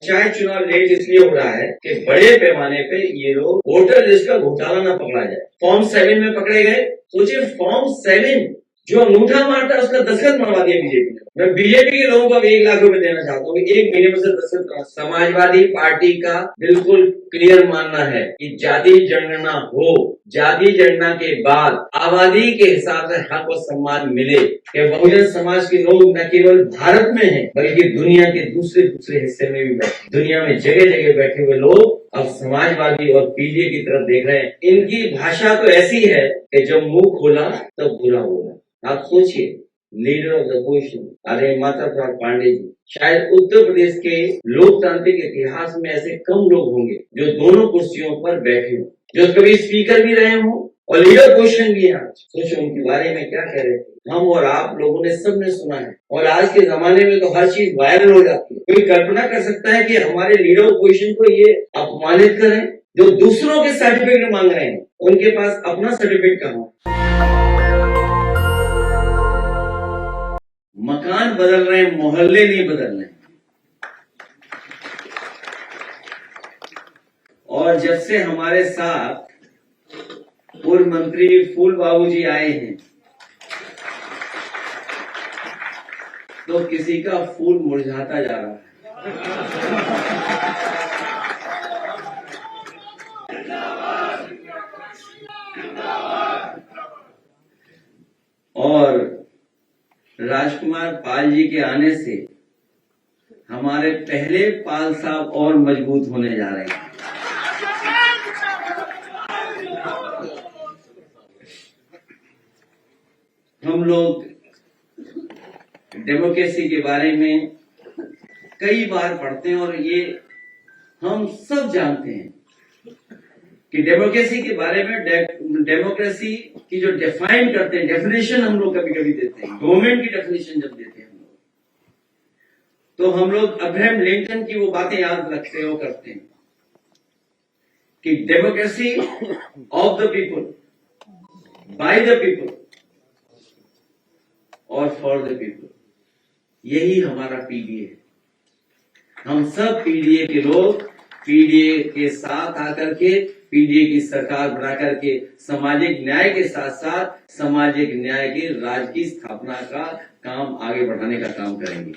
पंचायत चुनाव लेट इसलिए हो रहा है कि बड़े पैमाने पे ये लोग वोटर लिस्ट का घोटाला ना पकड़ा जाए। फॉर्म 7 में पकड़े गए। सोचिए, फॉर्म 7 जो अंगूठा मारता है उसका दस्तखत मरवा दिया बीजेपी ने। मैं बीजेपी के लोगों को अब 1 लाख रुपए देना चाहता हूँ, 1 महीने में से दस्तखत। समाजवादी पार्टी का बिल्कुल क्लियर मानना है कि जाति जनगणना हो, जाति जनगणना के बाद आबादी के हिसाब से हक और सम्मान मिले कि बहुजन समाज के लोग न केवल भारत में हैं बल्कि दुनिया के दूसरे हिस्से में भी बैठे, दुनिया में जगह जगह बैठे हुए लोग अब समाजवादी और पीडीए की तरफ देख रहे हैं। इनकी भाषा तो ऐसी है कि जब मुंह खोला तब बुरा बोला। आप सोचिए, लीडर ऑफ द अपोजिशन आदरणीय माता प्रसाद पांडे जी, शायद उत्तर प्रदेश के लोकतांत्रिक इतिहास में ऐसे कम लोग होंगे जो दोनों कुर्सियों पर बैठे हों, जो कभी स्पीकर भी रहे हों और लीडर पोजीशन भी है। आज सोचो उनके बारे में क्या कह रहे थे। हम और आप लोगों ने सबने सुना है, और आज के जमाने में तो हर चीज वायरल हो जाती है। कोई कल्पना कर सकता है कि हमारे लीडर पोजीशन को ये अपमानित करें, जो दूसरों के सर्टिफिकेट मांग रहे हैं, उनके पास अपना सर्टिफिकेट कहाँ? मकान बदल रहे हैं, मोहल्ले नहीं बदल रहे। और जब से हमारे साथ पूर्व मंत्री फूल बाबूजी आए हैं तो किसी का फूल मुरझाता जा रहा है। और राजकुमार पाल जी के आने से हमारे पहले पाल साहब और मजबूत होने जा रहे हैं। हम लोग डेमोक्रेसी के बारे में कई बार पढ़ते हैं और ये हम सब जानते हैं कि डेमोक्रेसी के बारे में, डेमोक्रेसी की जो डिफाइन करते हैं, डेफिनेशन हम लोग कभी कभी देते हैं, गवर्नमेंट की डेफिनेशन जब देते हैं हम लोग, तो हम लोग अब्राहम लिंकन की वो बातें याद रखते हो करते हैं कि democracy of the people, by the people और फॉर द पीपल। यही हमारा पीडीए है। हम सब पीडीए के लोग पीडीए के साथ आकर के, पीडीए की सरकार बना करके सामाजिक न्याय के साथ साथ सामाजिक न्याय के राज्य की स्थापना का काम आगे बढ़ाने का काम करेंगे।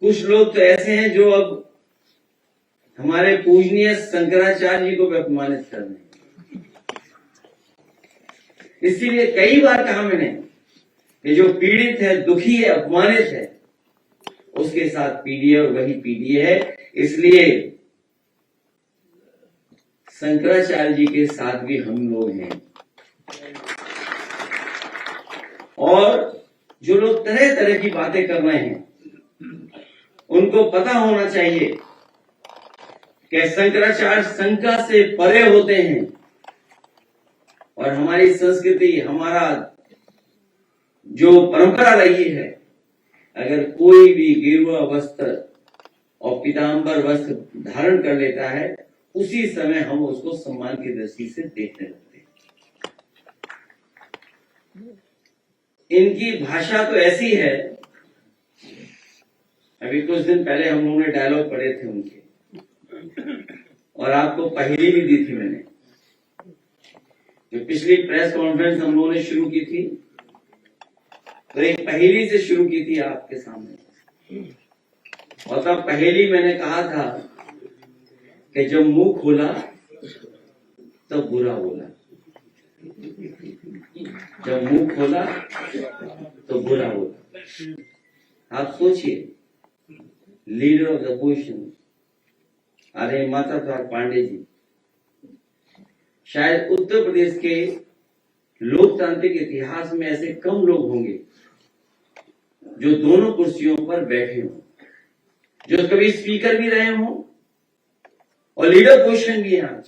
कुछ लोग तो ऐसे हैं जो अब हमारे पूजनीय शंकराचार्य जी को भी अपमानित कर रहे हैं। इसीलिए कई बार कहा मैंने कि जो पीड़ित है, दुखी है, अपमानित है, उसके साथ पीडीए और वही पीडीए है। इसलिए शंकराचार्य जी के साथ भी हम लोग हैं। और जो लोग तरह तरह की बातें कर रहे हैं उनको पता होना चाहिए कि शंकराचार्य शंका से परे होते हैं और हमारी संस्कृति, हमारा जो परंपरा रही है, अगर कोई भी गेरुआ वस्त्र और पीतांबर वस्त्र धारण कर लेता है उसी समय हम उसको सम्मान की दृष्टि से देखने लगते हैं। इनकी भाषा तो ऐसी है, अभी कुछ दिन पहले हम लोगों ने डायलॉग पढ़े थे उनके, और आपको पहेली भी दी थी मैंने। जो पिछली प्रेस कॉन्फ्रेंस हम लोगों ने शुरू की थी तो एक पहेली से शुरू की थी आपके सामने, और तब पहेली मैंने कहा था कि जब मुंह खोला तब बुरा बोला, जब मुंह खोला तो बुरा बोला। आप सोचिए, लीडर ऑफ द अपोजिशन आदरणीय माता प्रसाद पांडे जी, शायद उत्तर प्रदेश के लोकतांत्रिक इतिहास में ऐसे कम लोग होंगे जो दोनों कुर्सियों पर बैठे हों, जो कभी स्पीकर भी रहे हों और लीडर पोजीशन भी है। आज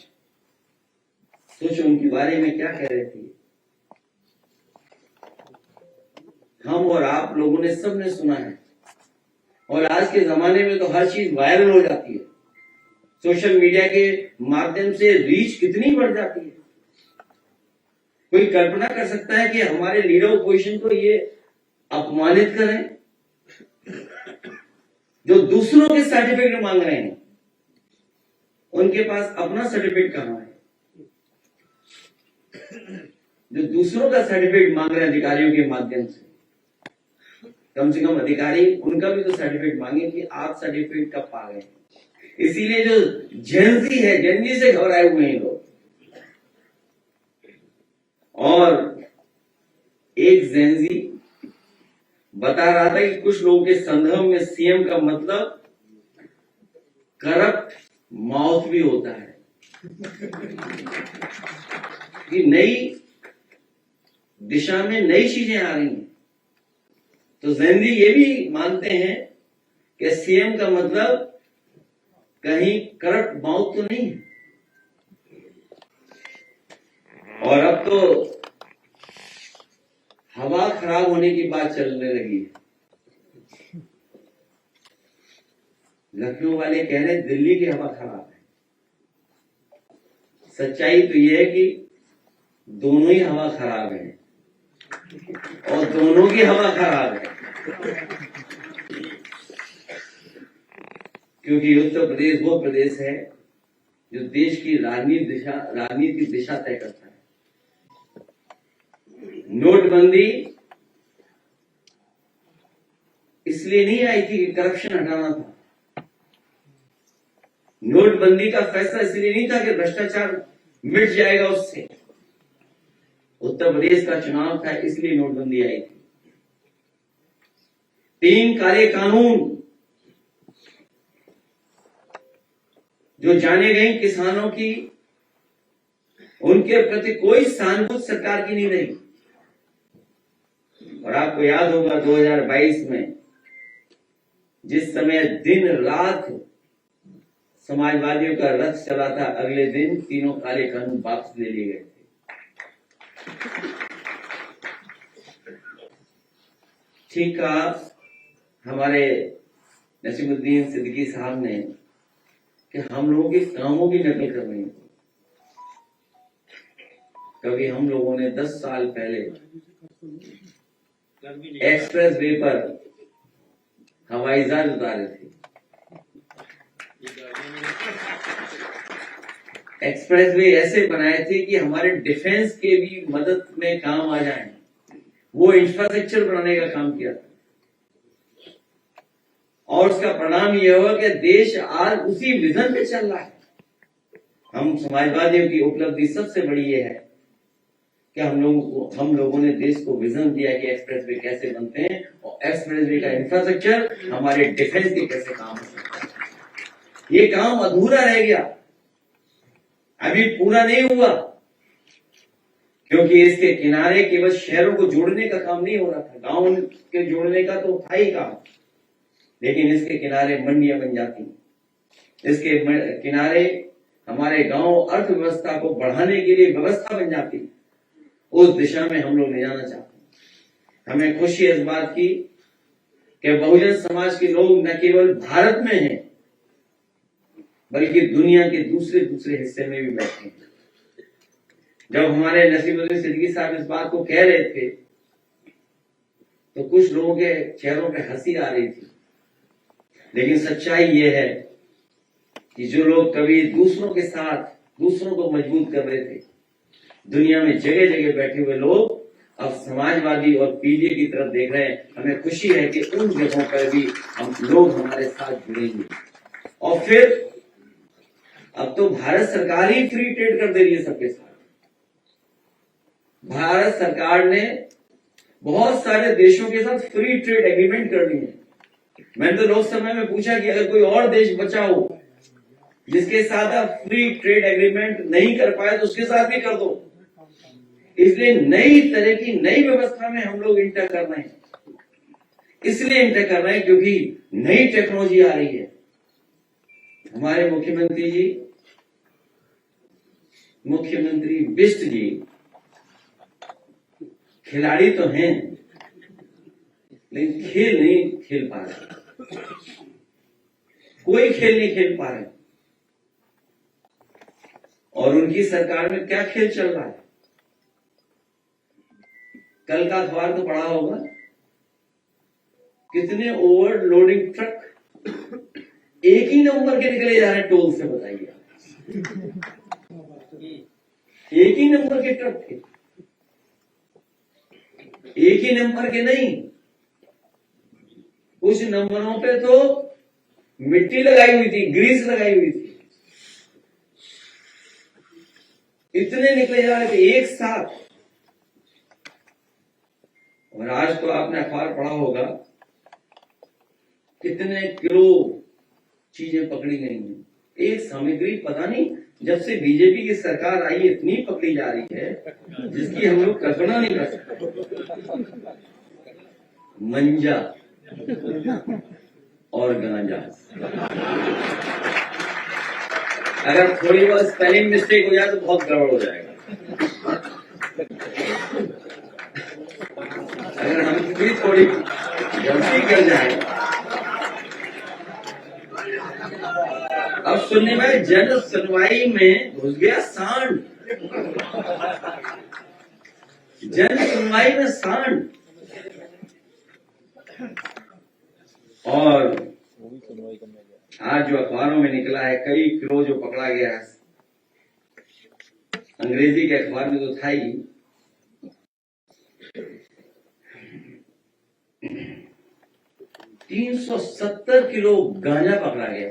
सोचो उनके बारे में क्या कह रहे थे। हम और आप लोगों ने सबने सुना है, और आज के जमाने में तो हर चीज वायरल हो जाती है। सोशल मीडिया के माध्यम से रीच कितनी बढ़ जाती है। कोई कल्पना कर सकता है कि हमारे लीडर पोजीशन को ये अपमानित करें, जो दूसरों के सर्टिफिकेट मांग रहे हैं, उनके पास अपना सर्टिफिकेट कहां है? जो दूसरों का सर्टिफिकेट मांग रहे हैं अधिकारियों के माध्यम से, कम से कम अधिकारी उनका भी तो सर्टिफिकेट मांगे कि आप सर्टिफिकेट कब पा गए। इसीलिए जो जेनजी है, जेनजी से घबराए हुए हैं लोग। और एक जेनजी बता रहा था कि कुछ लोगों के संदर्भ में सीएम का मतलब करप्ट माउथ भी होता है, कि नई दिशा में नई चीजें आ रही हैं। तो जेनजी ये भी मानते हैं कि सीएम का मतलब कहीं करप्ट माउथ तो नहीं है। और अब तो हवा खराब होने की बात चलने लगी है। लखनऊ वाले कह रहे हैं दिल्ली की हवा खराब है। सच्चाई तो यह है कि दोनों ही हवा खराब है और दोनों की हवा खराब है, क्योंकि उत्तर प्रदेश वो प्रदेश है जो देश की राजनीतिक दिशा तय करता है। नोटबंदी इसलिए नहीं आई थी कि करप्शन हटाना था। नोटबंदी का फैसला इसलिए नहीं था कि भ्रष्टाचार मिट जाएगा उससे। उत्तर प्रदेश का चुनाव था, इसलिए नोटबंदी आई थी। 3 काले कानून जो जाने गए किसानों की, उनके प्रति कोई सहानुभूति सरकार की नहीं रही। और आपको याद होगा 2022 में जिस समय दिन रात समाजवादियों का रथ चला था, अगले दिन तीनों काले कानून वापस ले लिए गए थे। ठीक कहा हमारे नसीमुद्दीन सिद्दीकी साहब ने कि हम लोगों के कामों की नकल कर रहे हैं। कभी हम लोगों ने 10 साल पहले एक्सप्रेस वे पर हवाई जहाज उतारे थे। एक्सप्रेस वे ऐसे बनाए थे कि हमारे डिफेंस के भी मदद में काम आ जाए, वो इंफ्रास्ट्रक्चर बनाने का काम किया था। और उसका परिणाम यह हुआ कि देश आज उसी विजन पे चल रहा है। हम समाजवादियों की उपलब्धि सबसे बड़ी यह है कि हम लोगों ने देश को विजन दिया कि एक्सप्रेसवे कैसे बनते हैं और एक्सप्रेसवे का इंफ्रास्ट्रक्चर हमारे डिफेंस के कैसे काम हो सकता है। ये काम अधूरा रह गया, अभी पूरा नहीं हुआ, क्योंकि इसके किनारे केवल शहरों को जोड़ने का काम नहीं हो रहा था, गांव के जोड़ने का तो था ही काम, लेकिन इसके किनारे मंडियां बन जाती, इसके किनारे हमारे गांव अर्थव्यवस्था को बढ़ाने के लिए व्यवस्था बन जाती। उस दिशा में हम लोग ले जाना चाहते हैं। हमें खुशी है इस बात की कि बहुजन समाज के लोग न केवल भारत में हैं, बल्कि दुनिया के दूसरे हिस्से में भी बैठे हैं। जब हमारे नसीमुद्दीन सिद्दीकी साहब इस बात को कह रहे थे तो कुछ लोगों के चेहरों पे हंसी आ रही थी, लेकिन सच्चाई ये है कि जो लोग कभी दूसरों के साथ दूसरों को मजबूत कर रहे थे, दुनिया में जगह जगह बैठे हुए लोग अब समाजवादी और पीडीए की तरफ देख रहे हैं। हमें खुशी है कि उन जगहों पर भी हम लोग हमारे साथ जुड़ेंगे। और फिर अब तो भारत सरकार ही फ्री ट्रेड कर दे रही है सबके साथ। भारत सरकार ने बहुत सारे देशों के साथ फ्री ट्रेड एग्रीमेंट कर लिए हैं। मैंने तो लोकसभा में पूछा कि अगर कोई और देश बचा हो जिसके साथ आप फ्री ट्रेड एग्रीमेंट नहीं कर पाए तो उसके साथ भी कर दो। इसलिए नई तरह की नई व्यवस्था में हम लोग इंटर कर रहे हैं। इसलिए इंटर कर रहे हैं क्योंकि नई टेक्नोलॉजी आ रही है। हमारे मुख्यमंत्री बिष्ट जी खिलाड़ी तो हैं, लेकिन खेल नहीं खेल पा रहे, कोई खेल नहीं खेल पा रहे। और उनकी सरकार में क्या खेल चल रहा है? कल का अखबार तो पढ़ा होगा, कितने ओवरलोडिंग ट्रक एक ही नंबर के निकले जा रहे हैं टोल से, बताइए आप। एक ही नंबर के ट्रक थे, एक ही नंबर के नहीं, कुछ नंबरों पे तो मिट्टी लगाई हुई थी, ग्रीस लगाई हुई थी। इतने निकले जा रहे थे एक साथ। और आज तो आपने अखबार पढ़ा होगा कितने किलो चीजें पकड़ी गई हैं। एक सामग्री पता नहीं जब से बीजेपी की सरकार आई इतनी पकड़ी जा रही है जिसकी हम लोग कल्पना नहीं कर सकते। मंजा और गांजा, अगर थोड़ी बहुत स्पेलिंग मिस्टेक हो जाए तो बहुत गड़बड़ हो जाएगा। अगर हम भी थोड़ी गलती कर जाए। अब सुनने में जन सुनवाई में घुस गया सांड, जन सुनवाई में सांड। और आज जो अखबारों में निकला है कई किलो जो पकड़ा गया है, अंग्रेजी के अखबार में तो था ही 370 किलो गांजा पकड़ा गया।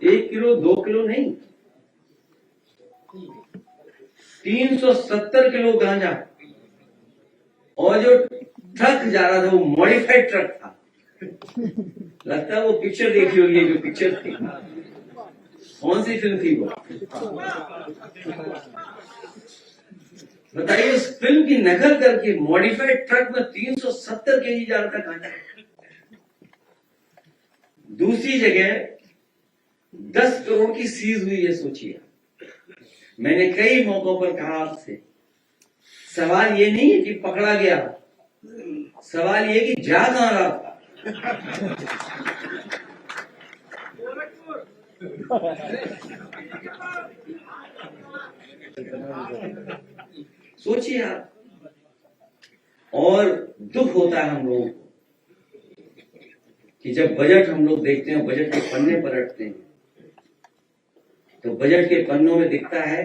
1 किलो 2 किलो नहीं, 370 किलो गांजा। और जो ट्रक जा रहा था वो मॉडिफाइड ट्रक था। लगता है वो पिक्चर देखी होगी, जो पिक्चर थी, कौन सी फिल्म थी वो, बताइए। उस फिल्म की नकल करके मॉडिफाइड ट्रक में 370 केजी जा रहा था गांजा। दूसरी जगह 10 करोड़ की सीज हुई है, सोचिए। मैंने कई मौकों पर कहा आपसे, सवाल ये नहीं है कि पकड़ा गया, सवाल ये कि जा कहां रहा था। सोचिए आप। और दुख होता है हम लोगों को कि जब बजट हम लोग देखते हैं, बजट के पन्ने पलटते हैं, तो बजट के पन्नों में दिखता है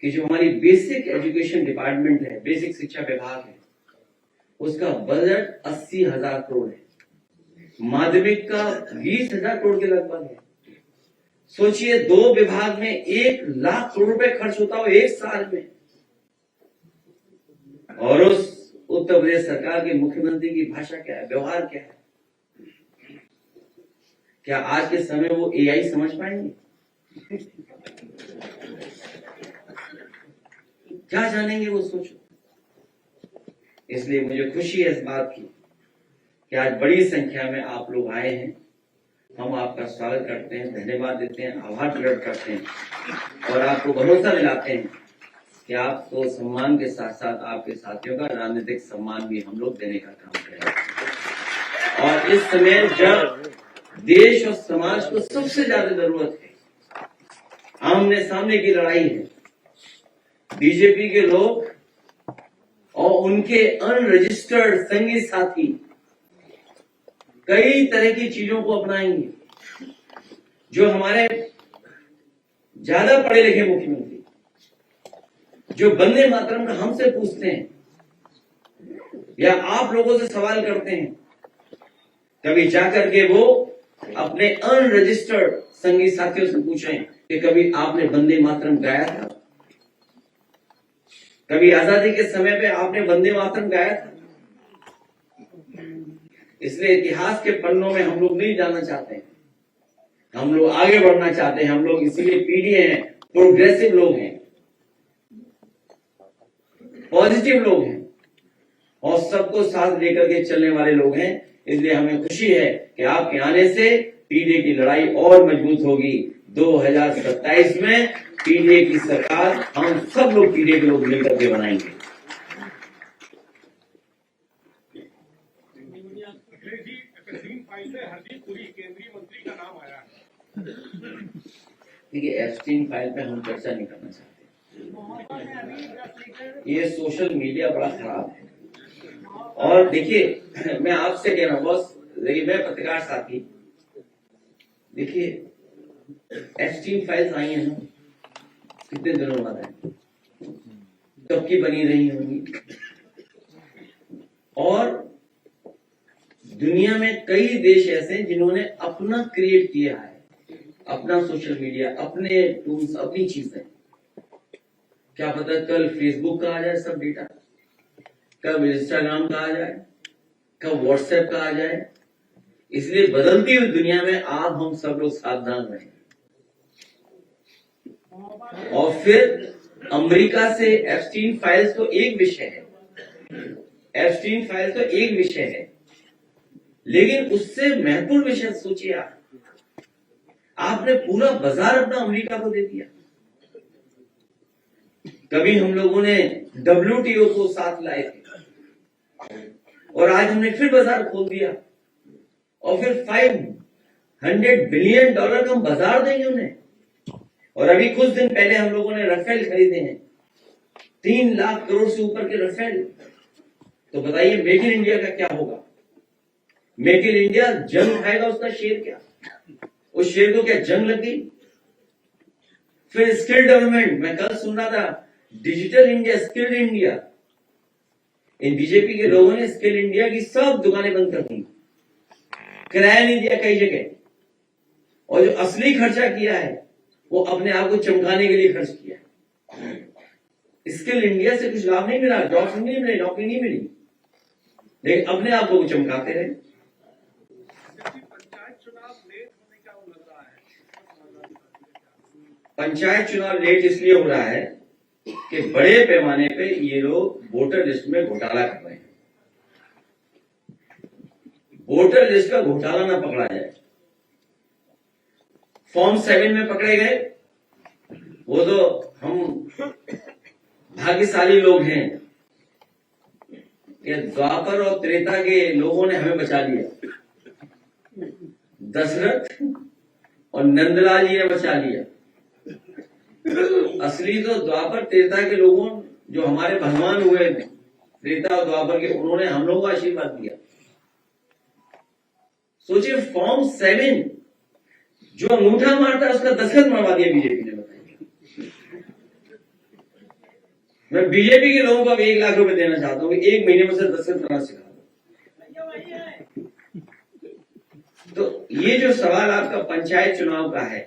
कि जो हमारी बेसिक एजुकेशन डिपार्टमेंट है, बेसिक शिक्षा विभाग है, उसका बजट 80,000 करोड़ है। माध्यमिक का 20,000 करोड़ के लगभग है। सोचिए 2 विभाग में 1 लाख करोड़ रुपए खर्च होता हो एक साल में। और उस उत्तर प्रदेश सरकार के मुख्यमंत्री की भाषा क्या है, व्यवहार क्या है? क्या आज के समय वो एआई समझ पाएंगे? क्या जानेंगे वो, सोचो। इसलिए मुझे खुशी है इस बात की कि आज बड़ी संख्या में आप लोग आए हैं। हम आपका स्वागत करते हैं, धन्यवाद देते हैं, आभार प्रकट करते हैं और आपको भरोसा दिलाते हैं कि आपको सम्मान के साथ साथ आपके साथियों का राजनीतिक सम्मान भी हम लोग देने का काम करेंगे। और इस समय जब देश और समाज को सबसे ज्यादा जरूरत है, आमने सामने की लड़ाई है, बीजेपी के लोग और उनके अनरजिस्टर्ड संगी साथी कई तरह की चीजों को अपनाएंगे। जो हमारे ज्यादा पढ़े लिखे मुख्यमंत्री, जो वंदे मातरम का हमसे पूछते हैं या आप लोगों से सवाल करते हैं, कभी जाकर के वो अपने अनरजिस्टर्ड संगी साथियों से पूछें कि कभी आपने वंदे मातरम गाया था? कभी आजादी के समय पे आपने वंदे मातरम गाया था? इसलिए इतिहास के पन्नों में हम लोग नहीं जाना चाहते हैं, हम लोग आगे बढ़ना चाहते हैं। हम लोग इसीलिए पीडीए हैं, प्रोग्रेसिव लोग हैं, पॉजिटिव लोग हैं और सबको साथ लेकर के चलने वाले लोग हैं। इसलिए हमें खुशी है कि आपके आने से पीडीए की लड़ाई और मजबूत होगी। 2027 में पीडीए की सरकार हम सब लोग पीडीए के लोग मिलकर के बनाएंगे। देखिए, एप्स्टीन फाइल पे हम चर्चा नहीं करना चाहते। ये सोशल मीडिया बड़ा खराब है। और देखिए, मैं आपसे कह रहा हूँ बॉस, लेकिन मैं पत्रकार साथी, देखिए एप्स्टीन फाइल्स आई हैं ना, कितने दिनों बाद आई, कब की बनी रही होंगी, और दुनिया में कई देश ऐसे हैं जिन्होंने अपना क्रिएट किया है, अपना सोशल मीडिया, अपने टूल्स, अपनी चीजें। क्या पता कल फेसबुक का आ जाए सब डेटा, कब इंस्टाग्राम का आ जाए, कब व्हाट्सएप का आ जाए। इसलिए बदलती हुई दुनिया में आप हम सब लोग सावधान रहें। और फिर अमेरिका से एप्स्टीन फाइल्स तो एक विषय है, एप्स्टीन फाइल्स तो एक विषय है, लेकिन उससे महत्वपूर्ण विषय सोचिए आपने पूरा बाजार अपना अमेरिका को दे दिया। कभी हम लोगों ने WTO को साथ लाए थे और आज हमने फिर बाजार खोल दिया, और फिर $500 बिलियन का हम बाजार देंगे उन्हें। और अभी कुछ दिन पहले हम लोगों ने राफेल खरीदे हैं, 3 लाख करोड़ से ऊपर के राफेल। तो बताइए मेक इन इंडिया का क्या होगा? मेक इन इंडिया जंग खाएगा उसका शेर क्या? उस शेर को क्या जंग लग गई? फिर स्किल डेवलपमेंट, मैं कल सुन रहा था डिजिटल इंडिया, स्किल्ड इंडिया। इन बीजेपी के लोगों ने स्किल इंडिया की सब दुकानें बंद कर दी, किराया नहीं दिया कई जगह, और जो असली खर्चा किया है वो अपने आप को चमकाने के लिए खर्च किया है। स्किल इंडिया से कुछ लाभ नहीं मिला, जॉब नहीं मिली, नौकरी नहीं मिली, लेकिन अपने आप को चमकाते रहे। पंचायत चुनाव लेट इसलिए हो रहा है कि बड़े पैमाने पे ये लोग वोटर लिस्ट में घोटाला कर रहे हैं। वोटर लिस्ट का घोटाला ना पकड़ा जाए। फॉर्म 7 में पकड़े गए, वो तो हम भाग्यशाली लोग हैं कि द्वापर और त्रेता के लोगों ने हमें बचा लिया। दशरथ और नंदलाल जी ने बचा लिया। असली तो द्वापर त्रेता के लोगों, जो हमारे भगवान हुए थे त्रेता और द्वापर के, उन्होंने हम लोगों को आशीर्वाद दिया। सोचिए फॉर्म 7 जो अंगूठा मारता है उसका दस्तखत मरवा दिया बीजेपी ने। बताइए, मैं बीजेपी के लोगों को अब 1 लाख रुपए देना चाहता हूँ, 1 महीने में से दस्तखत करना सिखा दो। तो ये जो सवाल आपका पंचायत चुनाव का है,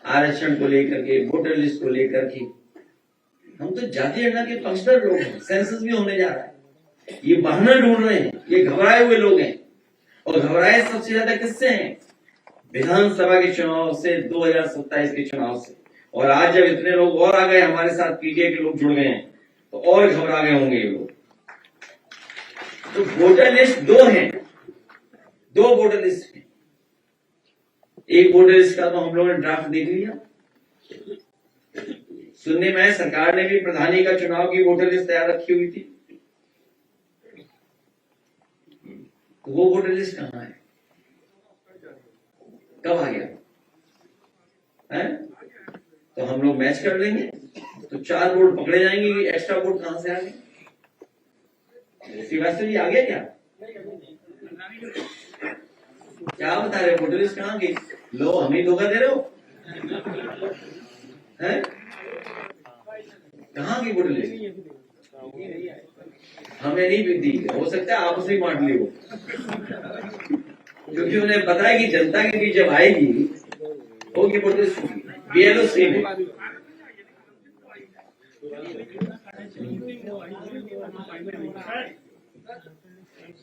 आरक्षण को लेकर के, वोटर लिस्ट को लेकर के, हम तो जातीय गणना के पक्षधर लोग हैं। सेंसस भी होने जा रहा है, ये बहाना ढूंढ रहे हैं, ये घबराए हुए लोग हैं। और घबराए सबसे ज्यादा किससे हैं? विधानसभा के चुनाव से, 2027 के चुनाव से। और आज जब इतने लोग और आ गए हमारे साथ, पीटीआई के लोग जुड़ गए हैं, तो और घबरा गए होंगे ये लोग। तो वोटर लिस्ट 2 है, 2 वोटर लिस्ट है। एक वोटर लिस्ट का तो हम लोगों ने ड्राफ्ट देख लिया। सुनने में सरकार ने भी प्रधानी का चुनाव की वोटर लिस्ट तैयार रखी हुई थी, तो वो वोटर लिस्ट कहां है? कब आ गया है? तो हम लोग मैच कर लेंगे तो 4 वोट पकड़े जाएंगे। एक्स्ट्रा वोट कहां से आ गए? श्रीवास्तव जी आ गया क्या? क्या बता रहे? वोटर लिस्ट कहां गई? लो, हमें धोखा दे रहे हो हैं? कहां गई वोटर लिस्ट? हमें नहीं दी, हो सकता है आपस में बांट ली हो, क्योंकि उन्हें पता है कि जनता के बीच जब आएगी होगी वोटर लिस्ट, बीएलओ सेम है।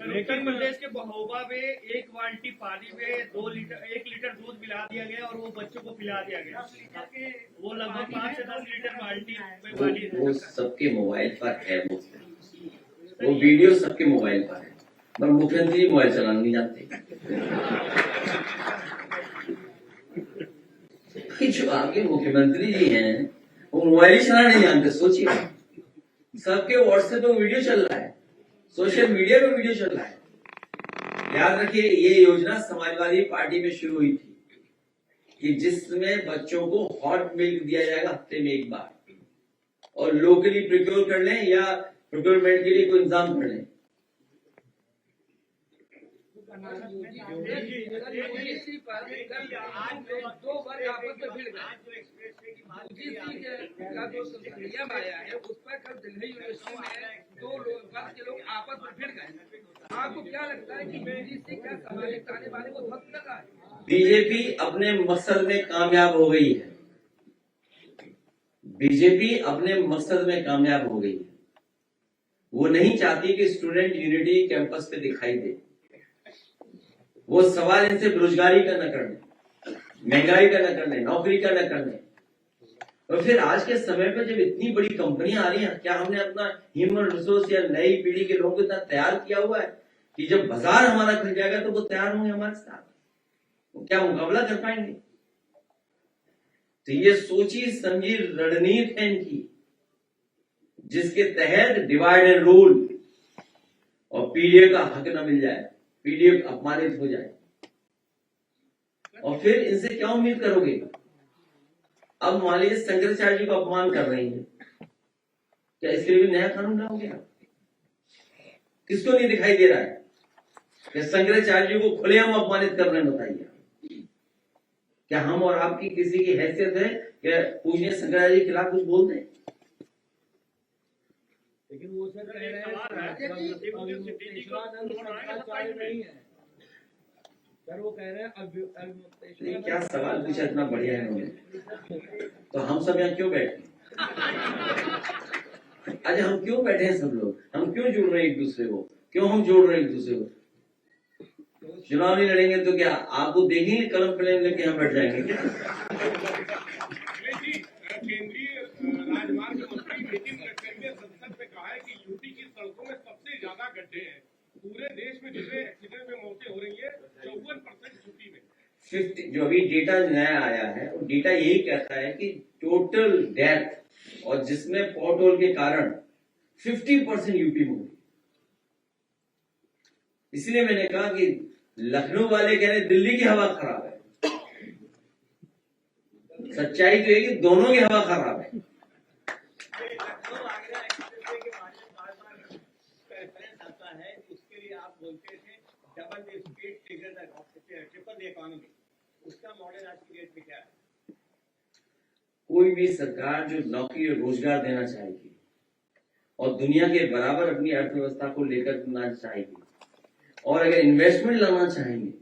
उत्तर प्रदेश के महोबा में 1 बाल्टी पानी में 1 लीटर दूध मिला दिया गया और वो बच्चों को पिला दिया गया। वो लगभग 5 से 10 लीटर बाल्टी में पानी। वो सबके मोबाइल पर है, वो वीडियो सबके मोबाइल पर है, पर मुख्यमंत्री मोबाइल चलाना नहीं जानते। जो आपके मुख्यमंत्री जी हैं वो मोबाइल ही चलाना नहीं जानते। सोचिए, सबके व्हाट्सएप पे वीडियो चल रहा है, सोशल मीडिया पे वीडियो चल रहा है। याद रखिए, ये योजना समाजवादी पार्टी में शुरू हुई थी कि जिसमें बच्चों को हॉट मिल्क दिया जाएगा हफ्ते में 1 बार, और लोकली प्रोक्योर कर लें या प्रोक्योरमेंट के लिए कोई इंतजाम कर लें। यूजीसी पर आज 2 वर्ग आपस में भिड़ गए। यूजीसी का जो नियम आया है उस पर कल दिल्ली यूनिवर्सिटी में 2 वर्ग के लोग आपस में भिड़ गए। आपको क्या लगता है कि यूजीसी क्या सामाजिक ताने बाने को ध्वस्त कर रहा है? बीजेपी अपने मकसद में कामयाब हो गई है। बीजेपी अपने मकसद में कामयाब हो गई है। वो नहीं चाहती कि स्टूडेंट यूनिटी कैंपस पे दिखाई दे। वो सवाल इनसे बेरोजगारी का न करने, महंगाई का न करने, नौकरी का न करने। और फिर आज के समय पे जब इतनी बड़ी कंपनियां आ रही हैं, क्या हमने अपना ह्यूमन रिसोर्स या नई पीढ़ी के लोगों को इतना तैयार किया हुआ है कि जब बाजार हमारा खुल जाएगा तो वो तैयार होंगे हमारे साथ? वो क्या मुकाबला कर पाएंगे? तो ये सोची समझी रणनीति है इनकी, जिसके तहत डिवाइड एंड रूल और पीडीए का हक न मिल जाए, पीडीए अपमानित हो जाए। और फिर इनसे क्या उम्मीद करोगे? अब मान लीजिए शंकराचार्य जी को अपमान कर रही है, क्या इसके लिए भी नया कानून लाओगे आप? किसको नहीं दिखाई दे रहा है कि शंकराचार्य जी को खुलेआम अपमानित कर रहे हैं? बताइए, क्या हम और आपकी किसी की हैसियत है कि पूजनीय शंकराचार्य के खिलाफ कुछ बोल दें? लेकिन वो सर कह रहे हैं नहीं है सर, वो कह रहे हैं नहीं, क्या सवाल पूछा, इतना बढ़िया है उन्होंने। तो हम सब यहाँ क्यों बैठे? आज हम क्यों बैठे हैं सब लोग? हम क्यों जुड़ रहे हैं एक दूसरे को? क्यों हम जोड़ रहे हैं एक दूसरे को? चुनाव नहीं लड़ेंगे तो क्या आपको देखेंगे कलम कलम लेके यहाँ बैठ जाएंगे क्या? केंद्रीय राजमार्ग मंत्री नितिन गडकरी ने संसद में कहा है कि यूपी की सड़कों में सबसे ज्यादा गड्ढे हैं। पूरे देश में जितने एक्सीडेंट में मौतें हो रही है 54% यूपी में। 50 जो अभी डेटा नया आया है वो डेटा यही कहता है कि टोटल डेथ और जिसमें पॉट होल के कारण 50% यूपी में हुई। इसलिए मैंने कहा कि लखनऊ वाले कह रहे दिल्ली की हवा खराब है। सच्चाई तो है कि दोनों की हवा खराब है। उसके लिए आप बोलते थे double the speed triple the economy, उसका मॉडल आज की डेट में क्या है? कोई भी सरकार जो नौकरी और रोजगार देना चाहेगी और दुनिया के बराबर अपनी अर्थव्यवस्था को लेकर चलना चाहेगी और अगर इन्वेस्टमेंट लाना चाहेंगे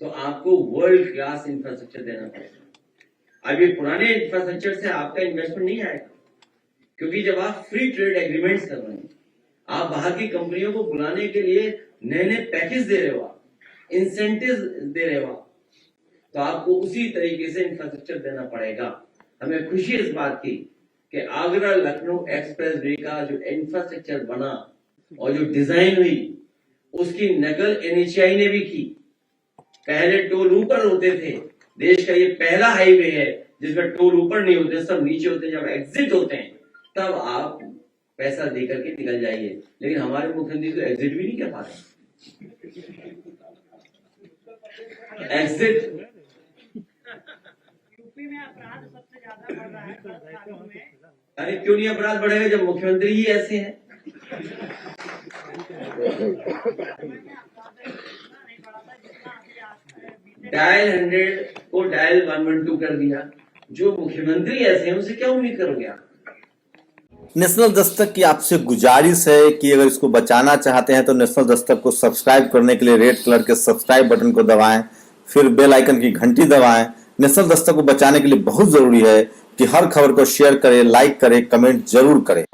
तो आपको वर्ल्ड क्लास इंफ्रास्ट्रक्चर देना पड़ेगा। अब ये पुराने इंफ्रास्ट्रक्चर से आपका इन्वेस्टमेंट नहीं आएगा, क्योंकि जब आप फ्री ट्रेड एग्रीमेंट्स कर रहे हैं, आप बाहर की कंपनियों को बुलाने के लिए नए नए पैकेज दे रहे हो, आप इंसेंटिव दे रहे हो, तो आपको उसी तरीके से इंफ्रास्ट्रक्चर देना पड़ेगा। हमें खुशी इस बात की कि आगरा लखनऊ एक्सप्रेस वे का जो इंफ्रास्ट्रक्चर बना और जो डिजाइन हुई उसकी नकल एनएचएआई ने भी की। पहले टोल ऊपर होते थे, देश का ये पहला हाईवे है जिसमें टोल ऊपर नहीं होते, सब नीचे होते हैं। जब एग्जिट होते हैं तब आप पैसा दे करके निकल जाइए, लेकिन हमारे मुख्यमंत्री तो एग्जिट भी नहीं कर पा रहे। एग्जिट यूपी में अपराध सबसे ज्यादा बढ़ रहा है में। अरे क्यों नहीं अपराध बढ़ेगा जब मुख्यमंत्री ही ऐसे हैं? डायल 100 को डायल 112 कर दिया। जो मुख्यमंत्री ऐसे हैं उनसे क्या उम्मीद करोगे आप? नेशनल दस्तक की आपसे गुजारिश है कि अगर इसको बचाना चाहते हैं तो नेशनल दस्तक को सब्सक्राइब करने के लिए रेड कलर के सब्सक्राइब बटन को दबाएं, फिर बेल आइकन की घंटी दबाएं। नेशनल दस्तक को बचाने के लिए बहुत जरूरी है कि हर खबर को शेयर करें, लाइक करें, कमेंट जरूर करें।